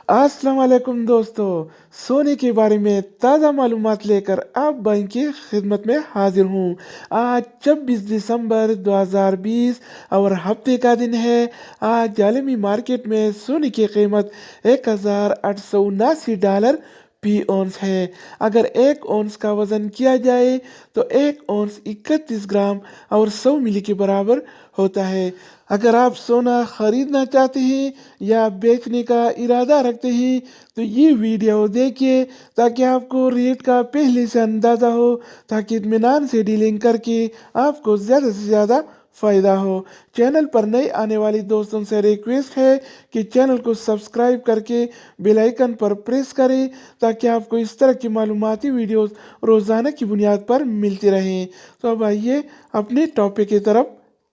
अस्सलाम वालेकुम दोस्तों। सोने के बारे में ताज़ा मालूमात लेकर आप भाई की खिदमत में हाजिर हूँ। आज 26 दिसंबर 2020 और हफ्ते का दिन है। आज आलमी मार्केट में सोने की कीमत $1879 फी औंस है। अगर एक औंस का वजन किया जाए तो एक औंस 31 ग्राम और 100 मिली के बराबर होता है। अगर आप सोना खरीदना चाहते हैं या बेचने का इरादा रखते हैं तो ये वीडियो देखिए ताकि आपको रेट का पहले से अंदाज़ा हो, ताकि इत्मीनान से डीलिंग करके आपको ज़्यादा से ज़्यादा फ़ायदा हो। चैनल पर नए आने वाले दोस्तों से रिक्वेस्ट है कि चैनल को सब्सक्राइब करके बेल आइकन पर प्रेस करें ताकि आपको इस तरह की मालूमाती वीडियोस रोज़ाना की बुनियाद पर मिलती रहें। तो अब आइए अपने टॉपिक की तरफ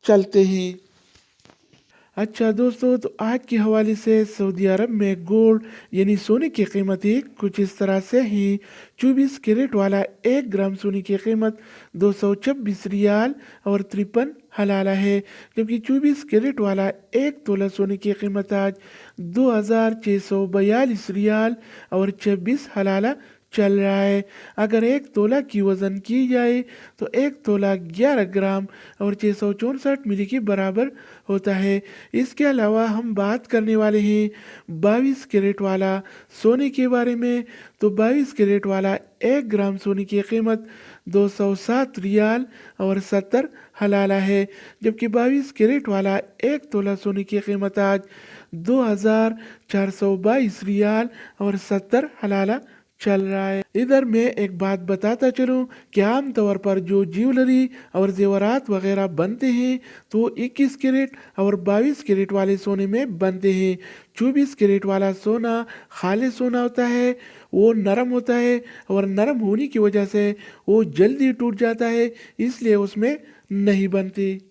चलते हैं। अच्छा दोस्तों, तो आज के हवाले से सऊदी अरब में गोल्ड यानी सोने की कीमतें कुछ इस तरह से हैं। 24 कैरेट वाला 1 ग्राम सोने की कीमत 226 रियाल और 53 हलाला है, जबकि 24 कैरेट वाला 1 तोला सोने की कीमत आज 2642 रियाल और 26 हलाला चल रहा है। अगर 1 तोला की वज़न की जाए तो 1 तोला 11 ग्राम और 664 मिली के बराबर होता है। इसके अलावा हम बात करने वाले हैं 22 कैरेट वाला सोने के बारे में। तो 22 कैरेट वाला 1 ग्राम सोने की कीमत 207 रियाल और 70 हलाला है, जबकि 22 कैरेट वाला 1 तोला सोने की कीमत आज 2422 रियाल और 70 हलाला चल रहा है। इधर मैं एक बात बताता चलूं कि आम तौर पर जो ज्वेलरी और जेवरात वगैरह बनते हैं तो 21 कैरेट और 22 कैरेट वाले सोने में बनते हैं। 24 कैरेट वाला सोना खालिस सोना होता है, वो नरम होता है और नरम होने की वजह से वो जल्दी टूट जाता है, इसलिए उसमें नहीं बनती।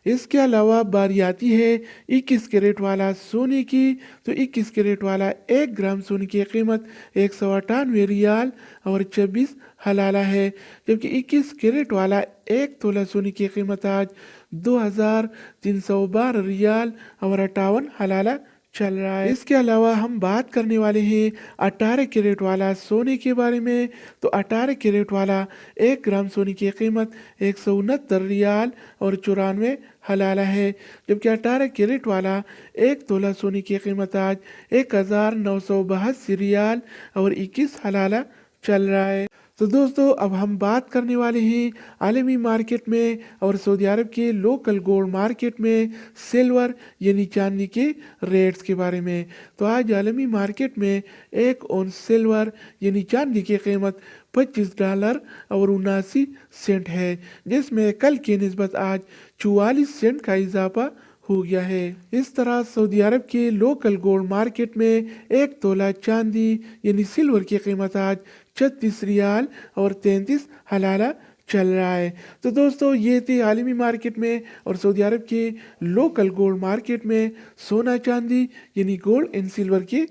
इसके अलावा बारी आती है 21 कैरेट वाला सोने की। तो 21 कैरेट वाला 1 ग्राम सोने की कीमत 198 रियाल और 26 हलाला है, जबकि 21 कैरेट वाला 1 तोला सोने की कीमत आज 2312 रियाल और 58 हलाला चल रहा है। इसके अलावा हम बात करने वाले हैं 18 कैरेट वाला सोने के बारे में। तो 18 कैरेट वाला 1 ग्राम सोने की कीमत 169 रियाल और 94 हलाला है, जबकि 18 कैरेट वाला 1 तोला सोने की कीमत आज 1982 रियाल और 21 हलाला चल रहा है। तो दोस्तों, अब हम बात करने वाले हैं आलमी मार्केट में और सऊदी अरब के लोकल गोल्ड मार्केट में सिल्वर यानी चांदी के रेट्स के बारे में। तो आज आलमी मार्केट में 1 औंस सिल्वर यानी चांदी की कीमत $25 और 79 सेंट है, जिसमें कल की निस्बत आज 44 सेंट का इजाफा हो गया है। इस तरह सऊदी अरब के लोकल गोल्ड मार्केट में 1 तोला चांदी यानी सिल्वर की कीमत आज 36 रियाल और 33 हलाला चल रहा है। तो दोस्तों, ये थे आलमी मार्केट में और सऊदी अरब के लोकल गोल्ड मार्केट में सोना चांदी यानी गोल्ड एंड सिल्वर की रेट।